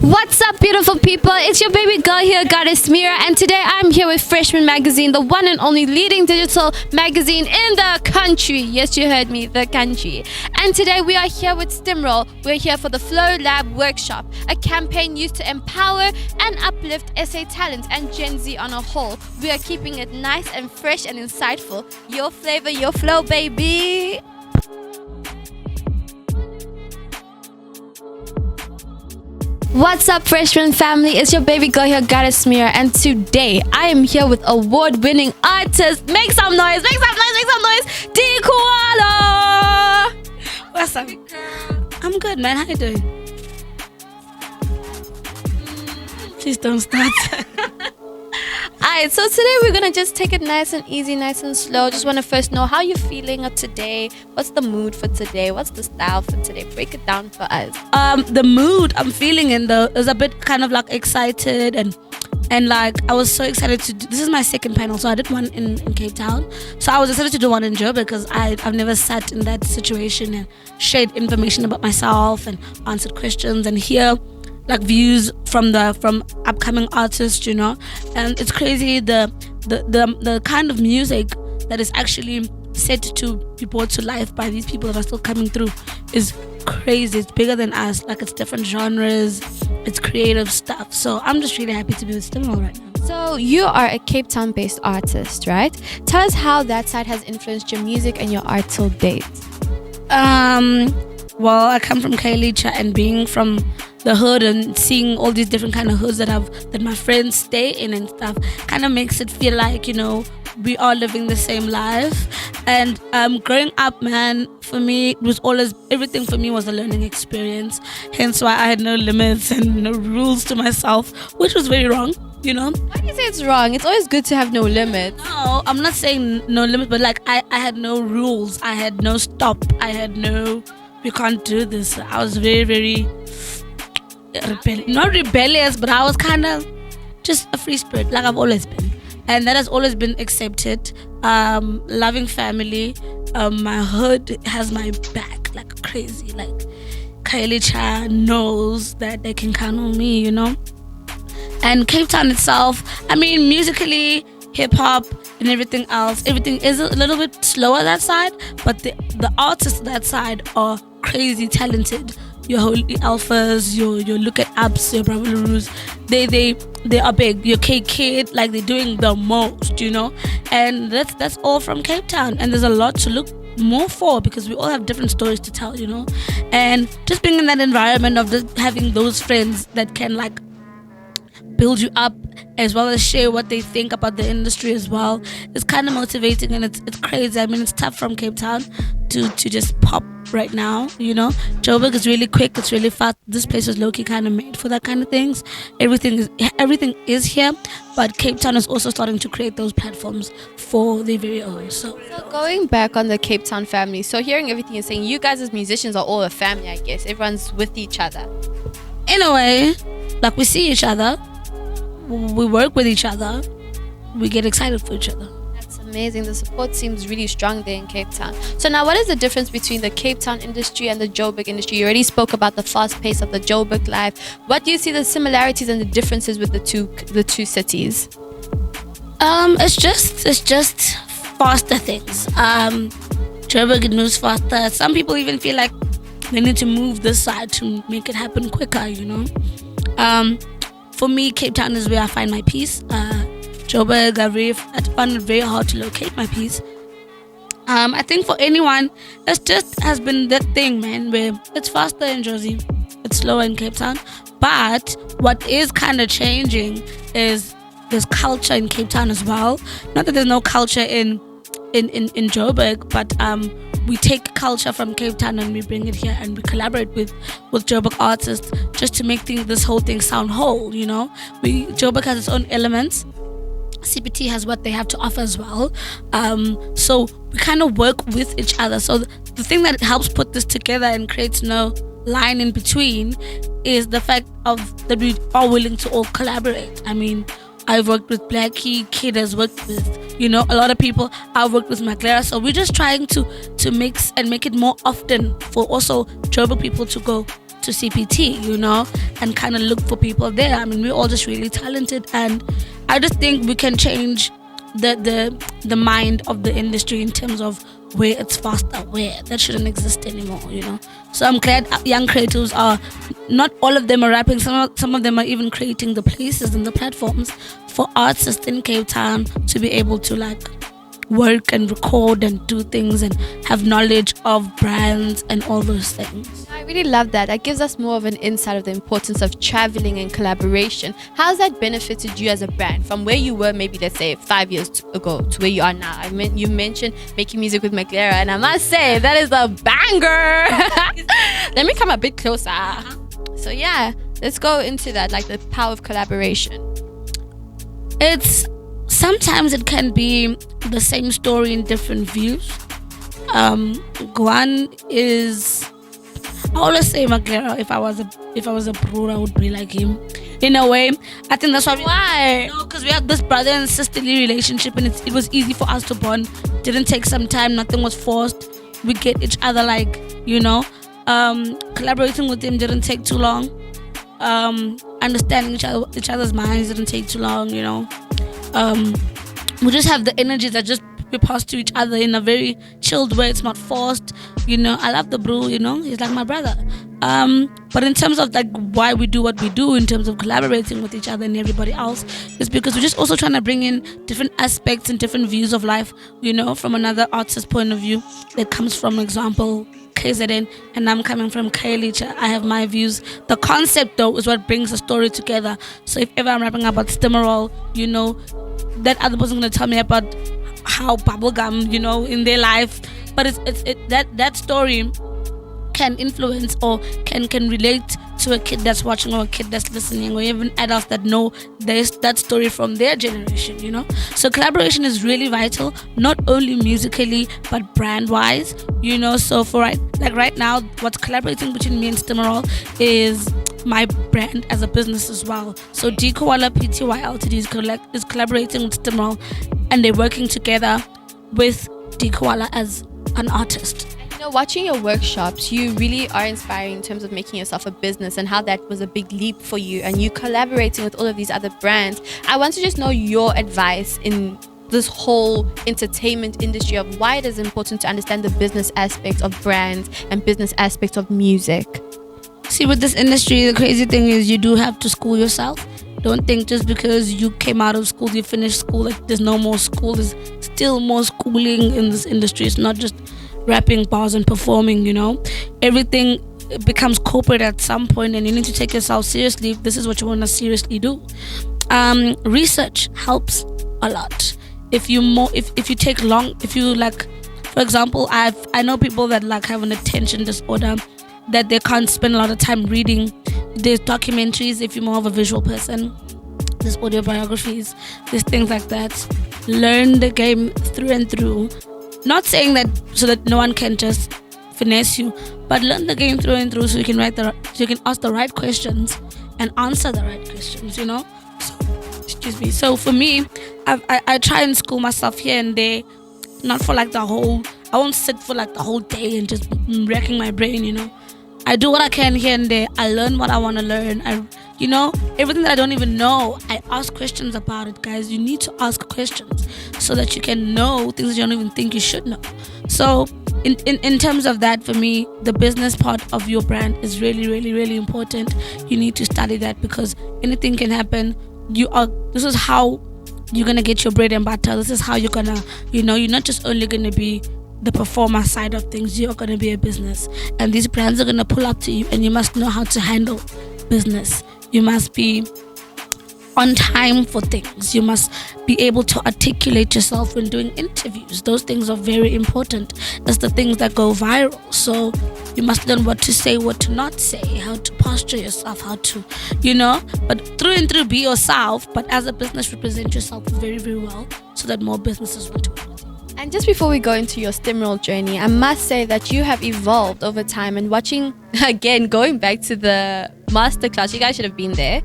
What's up, beautiful people? It's your baby girl here, Goddess Mira, and today I'm here with Freshman Magazine, the one and only leading digital magazine in the country. Yes, you heard me, the country. And today we are here with Stimorol. We're here for the Flowlab workshop, a campaign used to empower and uplift SA talent and Gen Z on a whole. We are keeping it nice and fresh and insightful. Your flavor, your flow, baby. What's up, freshman family? It's your baby girl here, Goddess Mira, and today I am here with award-winning artist. Make some noise, make some noise, make some noise. D Koala. What's up? I'm good, man. How you doing? Please don't start. Alright, so today we're gonna just take it nice and easy, nice and slow. Just want to first know how you're feeling of today. What's the mood for today? What's the style for today? Break it down for us. The mood I'm feeling in though is a bit kind of like excited and like I was so excited to do, this is my second panel, so I did one in Cape Town, so I was excited to do one in Joburg because I've never sat in that situation and shared information about myself and answered questions and hear like views from upcoming artists, you know. And it's crazy the kind of music that is actually set to be brought to life by these people that are still coming through is crazy. It's bigger than us. Like, it's different genres, it's creative stuff. So I'm just really happy to be with Stimorol right now. So you are a Cape Town based artist, right? Tell us how that side has influenced your music and your art till date. Well, I come from Khayelitsha, and being from the hood and seeing all these different kind of hoods that my friends stay in and stuff kind of makes it feel like, you know, we are living the same life. And growing up, man, for me it was always, everything for me was a learning experience, hence why I had no limits and no rules to myself, which was very wrong, you know. Why do you say it's wrong? It's always good to have no limits. No, I'm not saying no limit, but like I had no rules, I had no stop, I had no, we can't do this. I was very, very not rebellious, but I was kind of just a free spirit, like I've always been, and that has always been accepted. Loving family, my hood has my back like crazy. Like, Khayelitsha knows that they can count on me, you know. And Cape Town itself, I mean, musically, hip hop and everything else, everything is a little bit slower that side, but the artists that side are crazy talented. Your Holy Alphas, your Look at Apps, your Bravo Larus, they are big. Your K Kid, like, they're doing the most, you know. And that's all from Cape Town, and there's a lot to look more for because we all have different stories to tell, you know. And just being in that environment of just having those friends that can like build you up as well as share what they think about the industry as well, it's kind of motivating, and it's crazy. I mean, it's tough from Cape Town to just pop right now, you know. Joburg is really quick, it's really fast. This place was low-key kind of made for that kind of things. Everything is here, but Cape Town is also starting to create those platforms for their very own. So going back on the Cape Town family, so hearing everything you're saying, you guys as musicians are all a family, I guess. Everyone's with each other. In a way, like, we see each other, we work with each other, we get excited for each other. That's amazing. The support seems really strong there in Cape Town. So now, what is the difference between the Cape Town industry and the Joburg industry? You already spoke about the fast pace of the Joburg life. What do you see the similarities and the differences with the two cities? It's just faster things. Joburg moves faster. Some people even feel like they need to move this side to make it happen quicker, you know. For me, Cape Town is where I find my peace. Joburg, I found it very hard to locate my peace. I think for anyone, it just has been that thing, man, where it's faster in Josie, it's slower in Cape Town. But what is kind of changing is there's culture in Cape Town as well. Not that there's no culture in Joburg, but we take culture from Cape Town and we bring it here, and we collaborate with Joburg artists just to make this whole thing sound whole, you know. Joburg has its own elements. CPT has what they have to offer as well. So we kind of work with each other. So the thing that helps put this together and creates no line in between is the fact of that we are willing to all collaborate. I mean, I've worked with Blackie, Kid has worked with, you know, a lot of people. I've worked with Maclera. So we're just trying to mix and make it more often for also Joburg people to go, to CPT, and kind of look for people there. I mean, we're all just really talented, and I just think we can change the mind of the industry in terms of where it's faster, where that shouldn't exist anymore. So I'm glad young creatives are, not all of them are rapping. Some of them are even creating the places and the platforms for artists in Cape Town to be able to work and record and do things and have knowledge of brands and all those things. I really love that. That gives us more of an insight of the importance of traveling and collaboration. How's that benefited you as a brand from where you were maybe, let's say, 5 years ago to where you are now? I mean, you mentioned making music with McLaren, and I must say that is a banger. Let me come a bit closer. So yeah, let's go into that, like the power of collaboration. Sometimes it can be the same story in different views. Guan is, I always say McLaren, if I was a bro, I would be like him. In a way, I think that's why. No, because we have this brother and sisterly relationship, and it was easy for us to bond. Didn't take some time. Nothing was forced. We get each other, collaborating with him didn't take too long. Understanding each other's minds didn't take too long. We just have the energy that just we pass to each other in a very chilled way. It's not forced. I love the bro. He's like my brother. But in terms of why we do what we do, in terms of collaborating with each other and everybody else, is because we're just also trying to bring in different aspects and different views of life, from another artist's point of view that comes from, example, KZN, and I'm coming from KLH. I have my views. The concept, though, is what brings the story together. So if ever I'm rapping about stimorol, that other person going to tell me about how bubblegum, in their life. But that story can influence or can relate to a kid that's watching or a kid that's listening, or even adults that know that story from their generation. So collaboration is really vital, not only musically but brand wise. So for right now, what's collaborating between me and Stimorol is my brand as a business as well. So koala Pty Ltd is collaborating with Stimorol, and they're working together with koala as an artist. Watching your workshops, you really are inspiring in terms of making yourself a business, and how that was a big leap for you, and you collaborating with all of these other brands. I want to just know your advice in this whole entertainment industry of why it is important to understand the business aspect of brands and business aspects of music. See, with this industry, the crazy thing is you do have to school yourself. Don't think just because you came out of school, you finished school, there's no more school. There's still more schooling in this industry. It's not just rapping bars and performing. Everything becomes corporate at some point, and you need to take yourself seriously if this is what you want to seriously do. Research helps a lot. If you take long, for example, I know people that have an attention disorder, that they can't spend a lot of time reading. There's documentaries if you're more of a visual person. There's autobiographies. There's things like that. Learn the game through and through. Not saying that so that no one can just finesse you, but learn the game through and through so you can ask the right questions and answer the right questions. So, excuse me. So for me, I try and school myself here and there, not for the whole. I won't sit for the whole day and just wrecking my brain. I do what I can here and there. I learn what I want to learn. Everything that I don't even know, I ask questions about it, guys. You need to ask questions so that you can know things that you don't even think you should know. So in terms of that, for me, the business part of your brand is really, really, really important. You need to study that, because anything can happen. This is how you're going to get your bread and butter. This is how you're going to, you're not just only going to be the performer side of things. You're going to be a business, and these brands are going to pull up to you, and you must know how to handle business. You must be on time for things. You must be able to articulate yourself when doing interviews. Those things are very important. That's the things that go viral. So you must learn what to say, what to not say, how to posture yourself, how to, but through and through, be yourself. But as a business, represent yourself very, very well so that more businesses want to work with you. And just before we go into your stimorol journey, I must say that you have evolved over time. And watching, again, going back to the masterclass, you guys should have been there.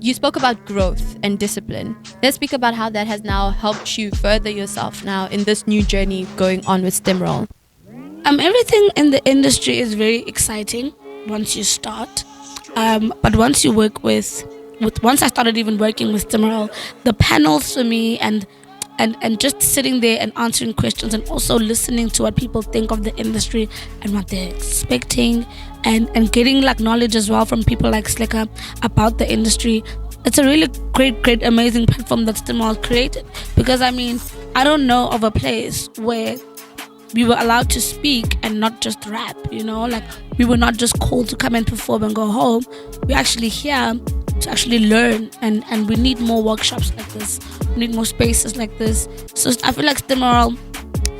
You spoke about growth and discipline. Let's speak about how that has now helped you further yourself now in this new journey going on with stimorol. Everything in the industry is very exciting. once you start. But once you work with once I started even working with Stimorol, the panels for me and just sitting there and answering questions and also listening to what people think of the industry and what they're expecting and getting like knowledge as well from people like Slicker about the industry. It's a really great, amazing platform that Stimorol created, because I mean, I don't know of a place where we were allowed to speak and not just rap, like we were not just called to come and perform and go home. We're actually here to actually learn, and we need more workshops like this. We need more spaces like this. So I feel like Stimorol,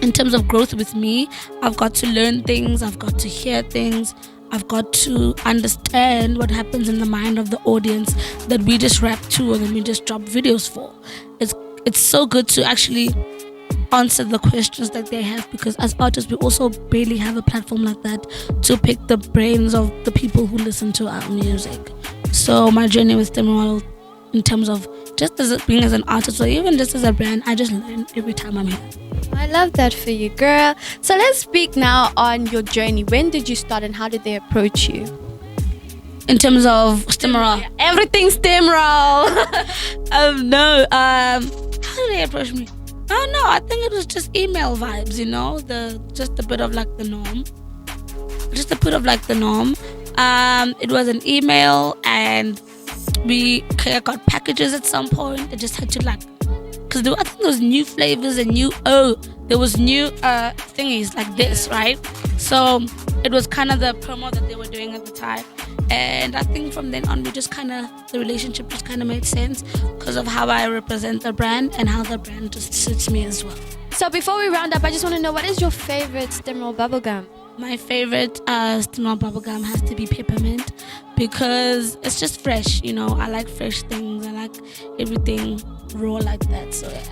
in terms of growth with me, I've got to learn things, I've got to hear things, I've got to understand what happens in the mind of the audience that we just rap to or that we just drop videos for. It's so good to actually answer the questions that they have, because as artists we also barely have a platform like that to pick the brains of the people who listen to our music. So my journey with Stimorol, in terms of just as being as an artist or even just as a brand, I just learn every time I'm here. I love that for you, girl. So let's speak now on your journey. When did you start and how did they approach you? In terms of Stimorol, Everything Stimorol. no. How did they approach me? Oh no, I think it was just email vibes, just a bit of like the norm. Just a bit of like the norm. It was an email, and we got packages at some point. It just had to like, because I think there was new flavors and there was new thingies like this, right? So it was kind of the promo that they were doing at the time. And I think from then on, the relationship just kind of made sense because of how I represent the brand and how the brand just suits me as well. So before we round up, I just want to know, what is your favorite Stimorol bubblegum? My favorite Stimorol bubblegum has to be peppermint, because it's just fresh, I like fresh things. I like everything raw like that. So yeah,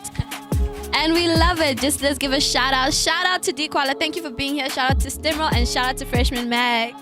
it's kind of... And we love it. Just let's give a shout out. Shout out to koala. Thank you for being here. Shout out to Stimorol and shout out to Freshman Mag.